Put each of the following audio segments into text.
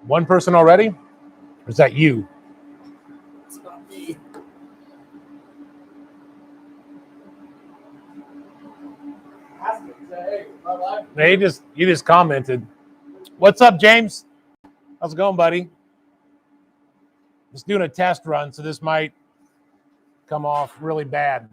One person already? Or is that you? It's not me. Hey, you just commented. What's up, James? How's it going, buddy? Just doing a test run, so this might come off really bad.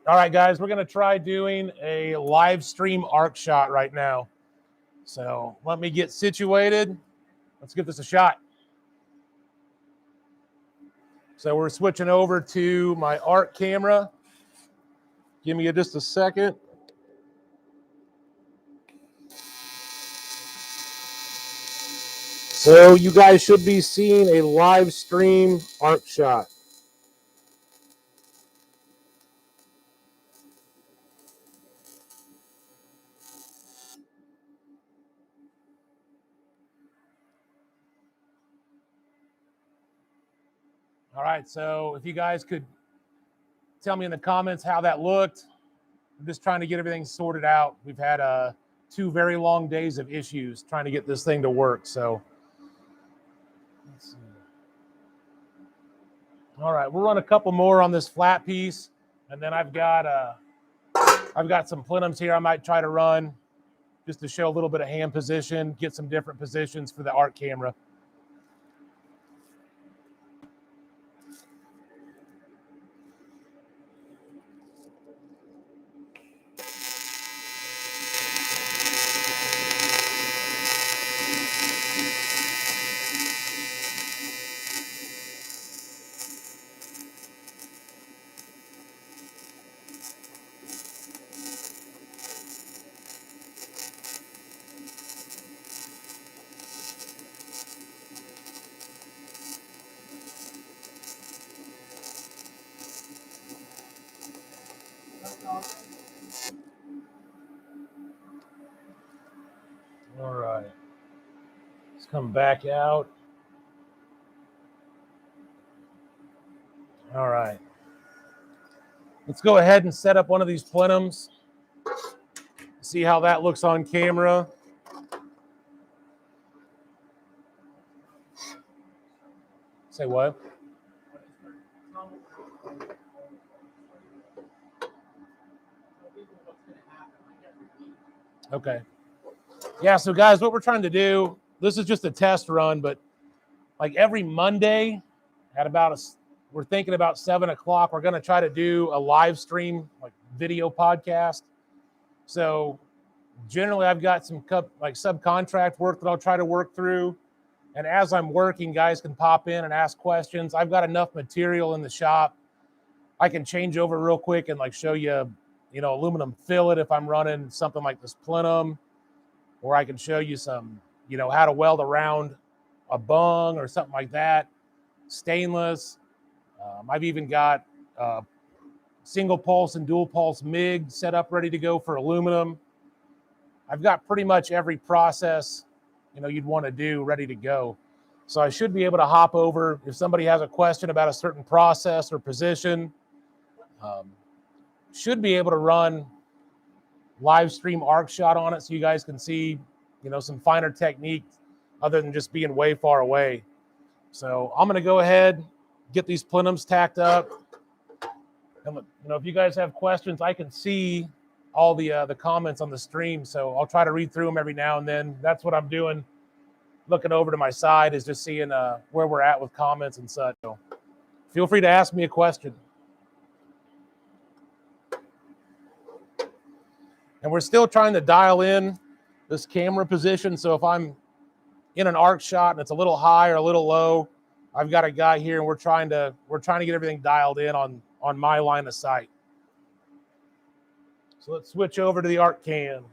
All right, guys, we're going to try doing a live stream arc shot right now. So let me get situated. Let's give this a shot. So we're switching over to my arc camera. Give me just a second. So you guys should be seeing a live stream arc shot. All right, so if you guys could tell me in the comments how that looked. I'm just trying to get everything sorted out. We've had 2 very long days of issues trying to get this thing to work. So, let's see. All right, we'll run a couple more on this flat piece, and then I've got some plenums here I might try to run just to show a little bit of hand position, get some different positions for the arc camera. All right, let's come back out. All right, let's go ahead and set up one of these plenums. See how that looks on camera. Say what? Okay. Yeah, so guys, what we're trying to do, this is just a test run, but like every Monday at we're thinking about 7 o'clock, we're going to try to do a live stream, like video podcast. So generally I've got some like subcontract work that I'll try to work through. And as I'm working, guys can pop in and ask questions. I've got enough material in the shop. I can change over real quick and like show you, aluminum fillet if I'm running something like this plenum. Or I can show you some, how to weld around a bung or something like that. Stainless. I've even got single pulse and dual pulse MIG set up ready to go for aluminum. I've got pretty much every process, you'd want to do ready to go. So I should be able to hop over if somebody has a question about a certain process or position. Should be able to run live stream arc shot on it so you guys can see, some finer technique other than just being way far away. So I'm going to go ahead, get these plenums tacked up. And, if you guys have questions, I can see all the comments on the stream. So I'll try to read through them every now and then. That's what I'm doing. Looking over to my side is just seeing where we're at with comments and such. So feel free to ask me a question. And we're still trying to dial in this camera position. So if I'm in an arc shot and it's a little high or a little low, I've got a guy here and we're trying to get everything dialed in on my line of sight. So let's switch over to the arc cam.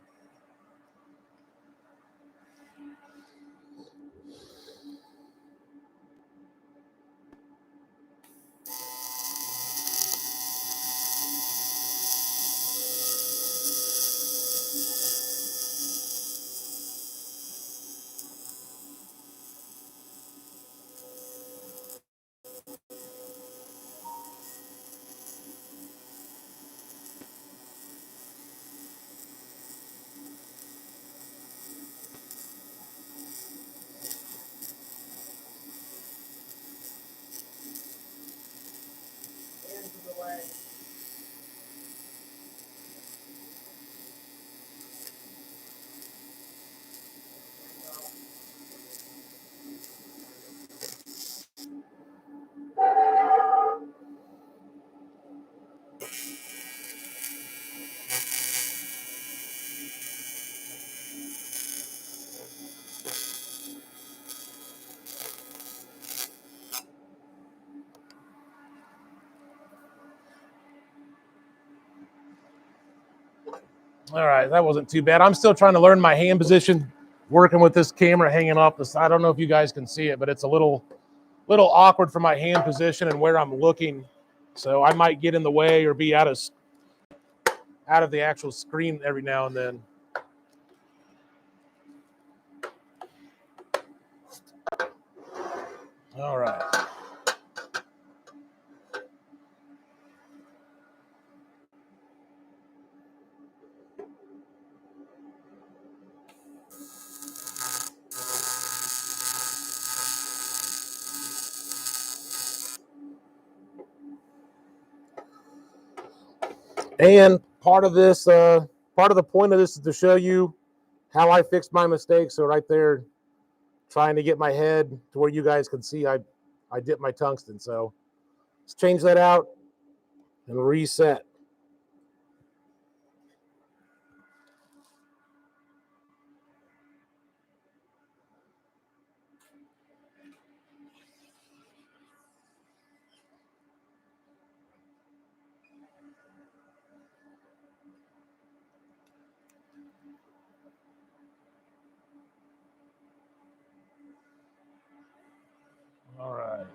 All right, that wasn't too bad. I'm still trying to learn my hand position working with this camera hanging off the side. I don't know if you guys can see it, but it's a little awkward for my hand position and where I'm looking. So I might get in the way or be out of the actual screen every now and then. All right. And part of the point of this is to show you how I fixed my mistakes. So right there, trying to get my head to where you guys can see, I dipped my tungsten. So let's change that out and reset. All right.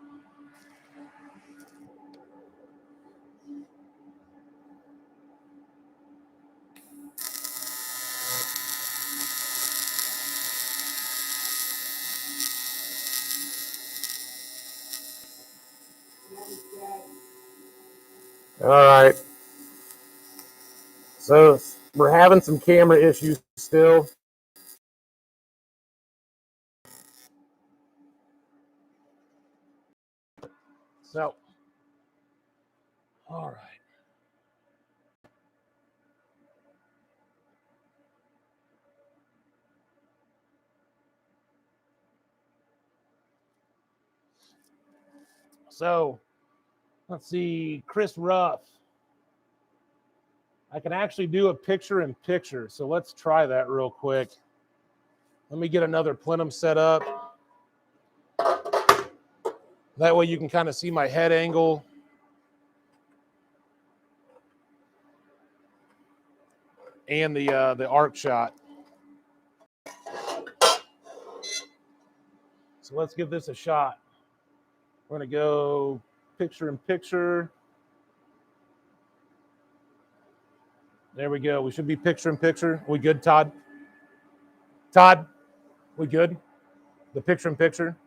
All right. So we're having some camera issues still. So, all right. So let's see, Chris Ruff. I can actually do a picture in picture. So let's try that real quick. Let me get another plenum set up. That way you can kind of see my head angle. And the arc shot. So let's give this a shot. We're going to go picture in picture. There we go. We should be picture in picture. We good, Todd? Todd, we good? The picture in picture?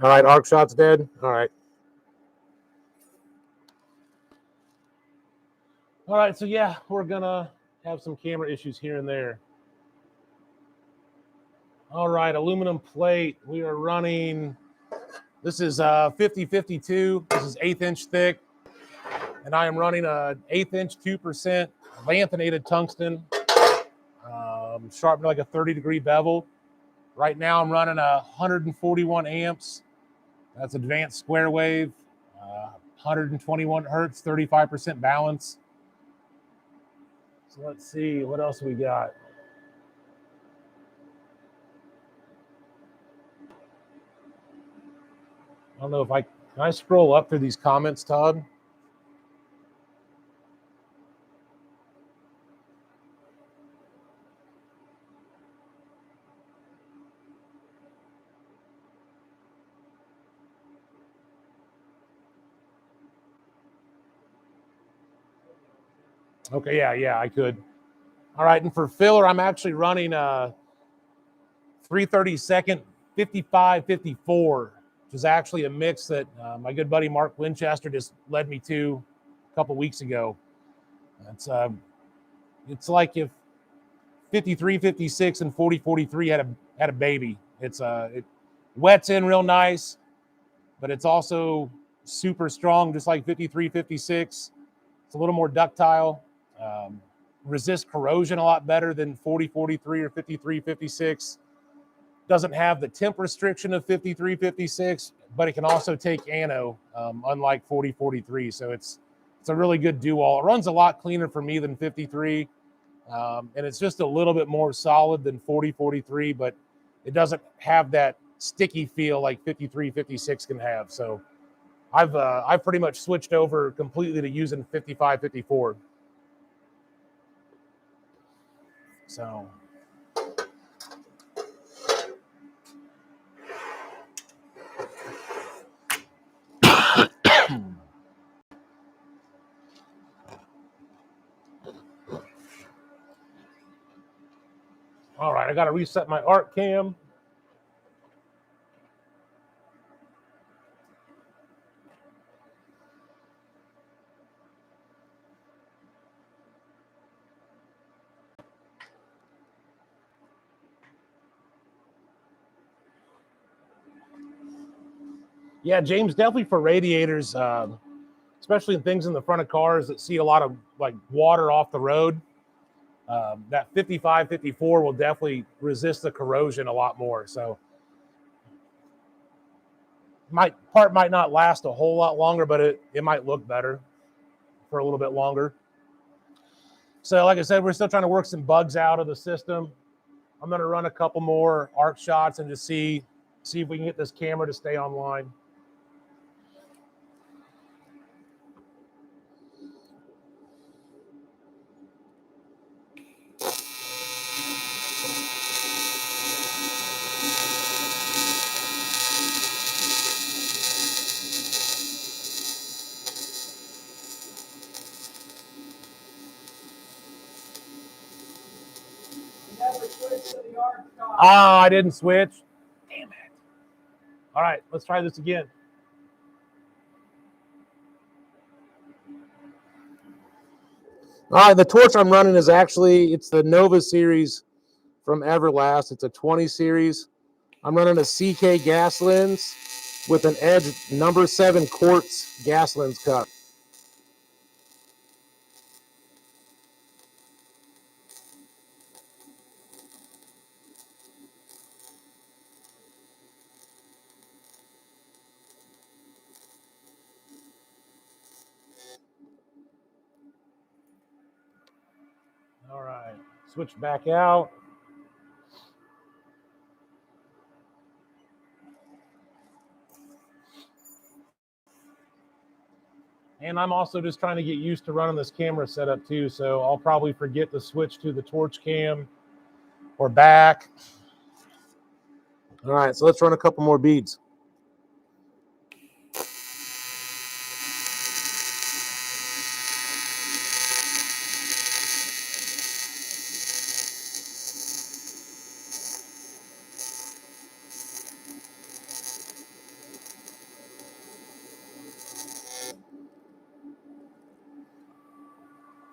All right, arc shot's dead. All right. All right, so yeah, we're gonna have some camera issues here and there. All right, aluminum plate. We are running, this is 50-52. This is 1/8 inch thick. And I am running a 1/8 inch 2% lanthanated tungsten, sharpened like a 30-degree bevel. Right now I'm running 141 amps. That's advanced square wave, 121 hertz, 35% balance. So let's see, what else we got? I don't know if can I scroll up through these comments, Todd? Okay, yeah, I could. All right, and for filler, I'm actually running 3/32 55-54, which is actually a mix that my good buddy Mark Winchester just led me to a couple weeks ago. It's like if 53-56 and 40-43 had a baby. It wets in real nice, but it's also super strong, just like 53-56. It's a little more ductile, resists corrosion a lot better than 40-43 or 53-56. Doesn't have the temp restriction of 53-56, but it can also take ano, unlike 40-43. So it's a really good do-all. It runs a lot cleaner for me than 53, and it's just a little bit more solid than 40-43, but it doesn't have that sticky feel like 53-56 can have. So I've pretty much switched over completely to using 55-54. So all right, I got to reset my art cam. Yeah, James, definitely for radiators, especially in things in the front of cars that see a lot of like water off the road. That 55-54 will definitely resist the corrosion a lot more. So part might not last a whole lot longer, but it might look better for a little bit longer. So like I said, we're still trying to work some bugs out of the system. I'm going to run a couple more arc shots and just see if we can get this camera to stay online. Oh, I didn't switch. Damn it. All right, let's try this again. All right, the torch I'm running is it's the Nova series from Everlast. It's a 20 series. I'm running a CK gas lens with an Edge number 7 quartz gas lens cup. All right, switch back out. And I'm also just trying to get used to running this camera setup too, so I'll probably forget to switch to the torch cam or back. All right, so let's run a couple more beads.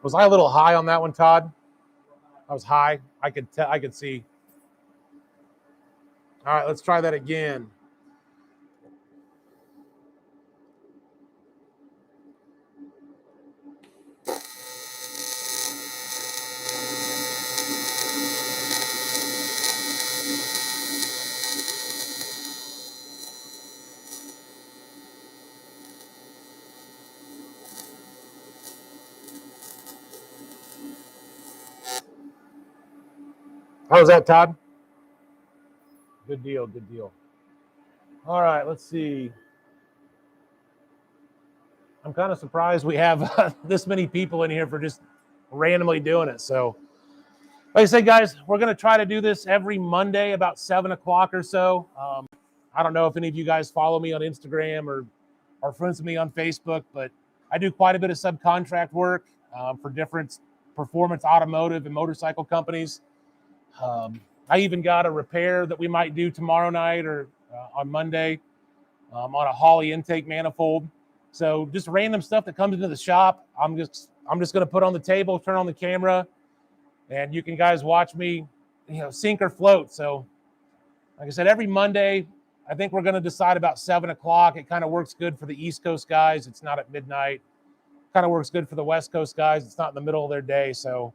Was I a little high on that one, Todd? I was high. I could tell. I could see. All right, let's try that again. How was that, Todd? Good deal. Good deal. All right, let's see. I'm kind of surprised we have this many people in here for just randomly doing it. So, like I said, guys, we're going to try to do this every Monday about 7 o'clock or so. I don't know if any of you guys follow me on Instagram or are friends with me on Facebook, but I do quite a bit of subcontract work for different performance automotive and motorcycle companies. I even got a repair that we might do tomorrow night or on Monday on a Holley intake manifold. So just random stuff that comes into the shop. I'm just going to put on the table, turn on the camera, and you can guys watch me, sink or float. So, like I said, every Monday, I think we're going to decide about 7 o'clock. It kind of works good for the East Coast guys. It's not at midnight. Kind of works good for the West Coast guys. It's not in the middle of their day. So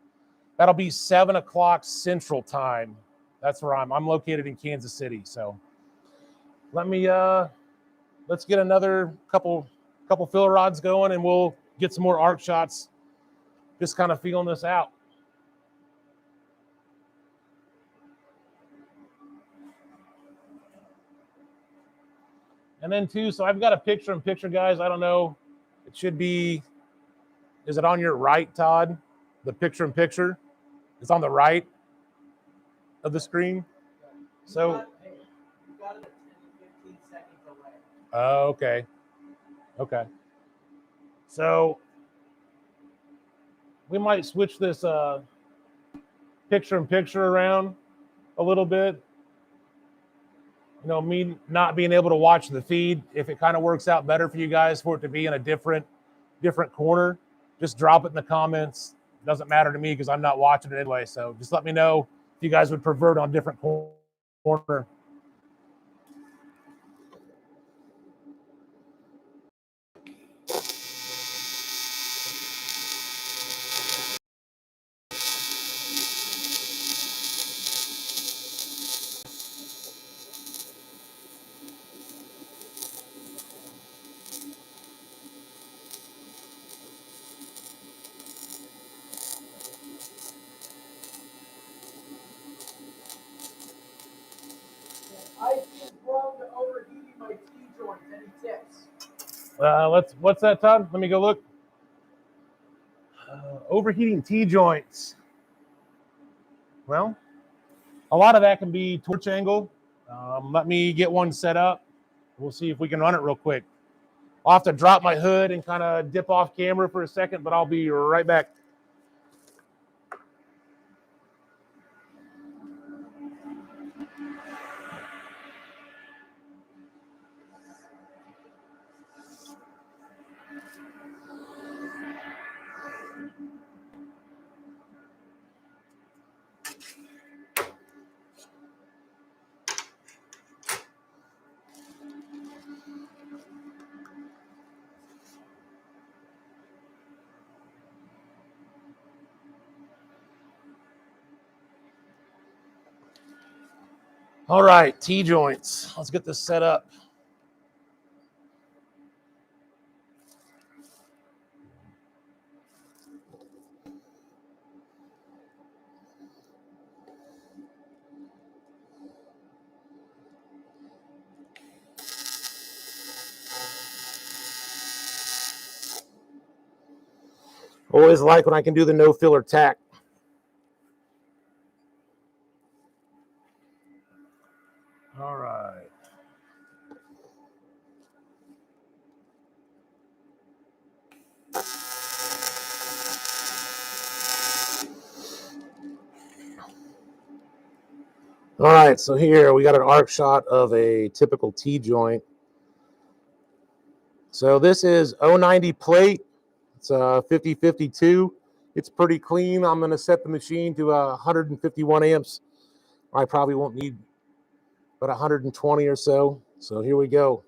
that'll be 7 o'clock Central Time. That's where I'm located in Kansas City. So let's get another couple filler rods going, and we'll get some more arc shots. Just kind of feeling this out. And then too, so I've got a picture-in-picture, guys. I don't know. It should be, is it on your right, Todd? The picture-in-picture? It's on the right of the screen. So, You got it at 10 to 15 seconds away. oh, okay. Okay. So we might switch this picture-in-picture around a little bit. Me not being able to watch the feed, if it kind of works out better for you guys for it to be in a different corner, just drop it in the comments. It doesn't matter to me because I'm not watching it anyway. So just let me know if you guys would prefer it on different corner. I feel prone to overheating my T-joints. Any tips? What's that, Todd? Let me go look. Overheating T-joints. Well, a lot of that can be torch angle. Let me get one set up. We'll see if we can run it real quick. I'll have to drop my hood and kind of dip off camera for a second, but I'll be right back. All right, T-joints. Let's get this set up. Always like when I can do the no filler tack. All right. All right, so here we got an arc shot of a typical T-joint. So this is 090 plate. It's a 50-52. It's pretty clean. I'm going to set the machine to 151 amps. I probably won't need but 120 or so. So here we go.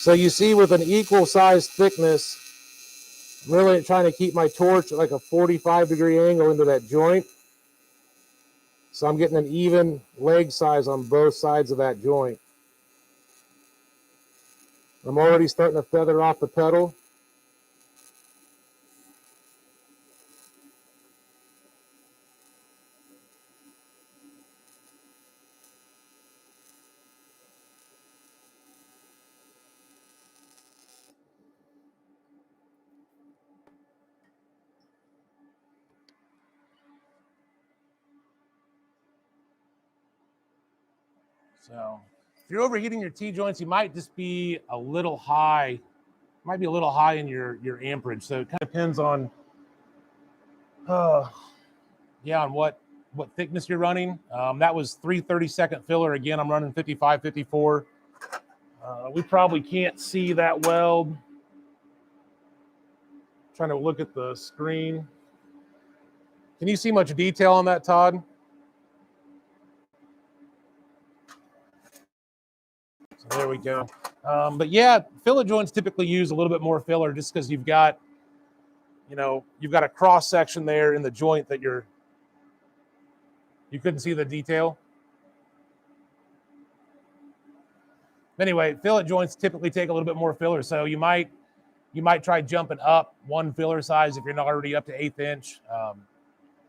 So you see, with an equal size thickness, I'm really trying to keep my torch at like a 45-degree angle into that joint. So I'm getting an even leg size on both sides of that joint. I'm already starting to feather off the pedal. So if you're overheating your T-joints, you might just be a little high. Might be a little high in your amperage. So it kind of depends on, on what thickness you're running. That was 3/32 filler. Again, I'm running 55, 54. We probably can't see that weld. Trying to look at the screen. Can you see much detail on that, Todd? So there we go. But yeah, filler joints typically use a little bit more filler just because you've got a cross section there in the joint that you couldn't see the detail. Anyway, fillet joints typically take a little bit more filler, so you might try jumping up one filler size if you're not already up to 1/8 inch.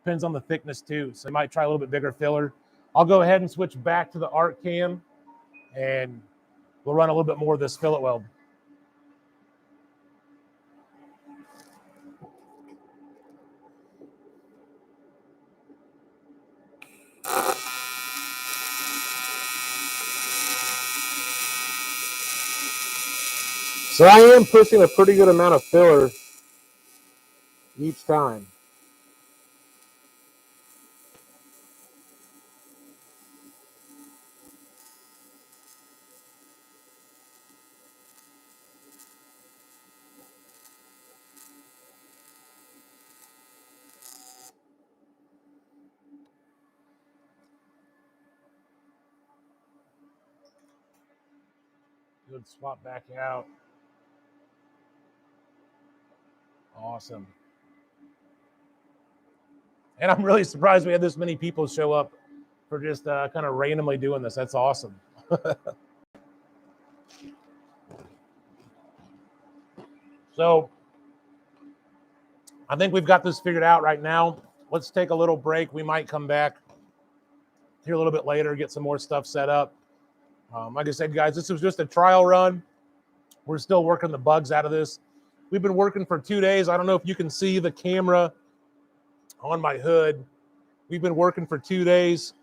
Depends on the thickness too, so you might try a little bit bigger filler. I'll go ahead and switch back to the arc cam, and we'll run a little bit more of this fillet weld. So I am pushing a pretty good amount of filler each time. Good, swap back out. Awesome. And I'm really surprised we had this many people show up for just kind of randomly doing this. That's awesome. So I think we've got this figured out right now. Let's take a little break. We might come back here a little bit later, get some more stuff set up. Like I said, guys, this was just a trial run. We're still working the bugs out of this. We've been working for 2 days. I don't know if you can see the camera on my hood. We've been working for 2 days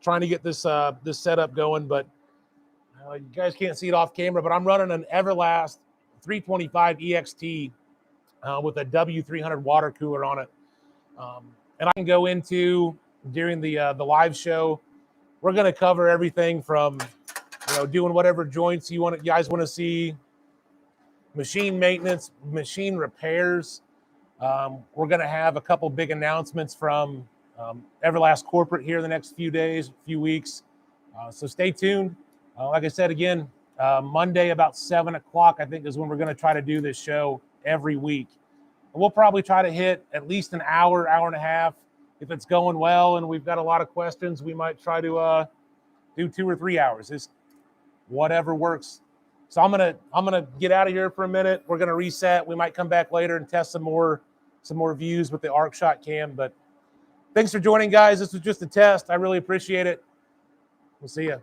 trying to get this this setup going, but you guys can't see it off camera, but I'm running an Everlast 325 EXT with a W300 water cooler on it. And I can go into during the live show. We're going to cover everything from doing whatever joints you guys want to see, machine maintenance, machine repairs. We're going to have a couple big announcements from Everlast corporate here in the next few days, few weeks. So stay tuned. Like I said, again, Monday about 7 o'clock, I think, is when we're going to try to do this show every week. And we'll probably try to hit at least an hour, hour and a half. If it's going well and we've got a lot of questions, we might try to do 2 or 3 hours. It's whatever works. So I'm gonna get out of here for a minute. We're gonna reset. We might come back later and test some more views with the arc shot cam. But thanks for joining, guys. This was just a test. I really appreciate it. We'll see you.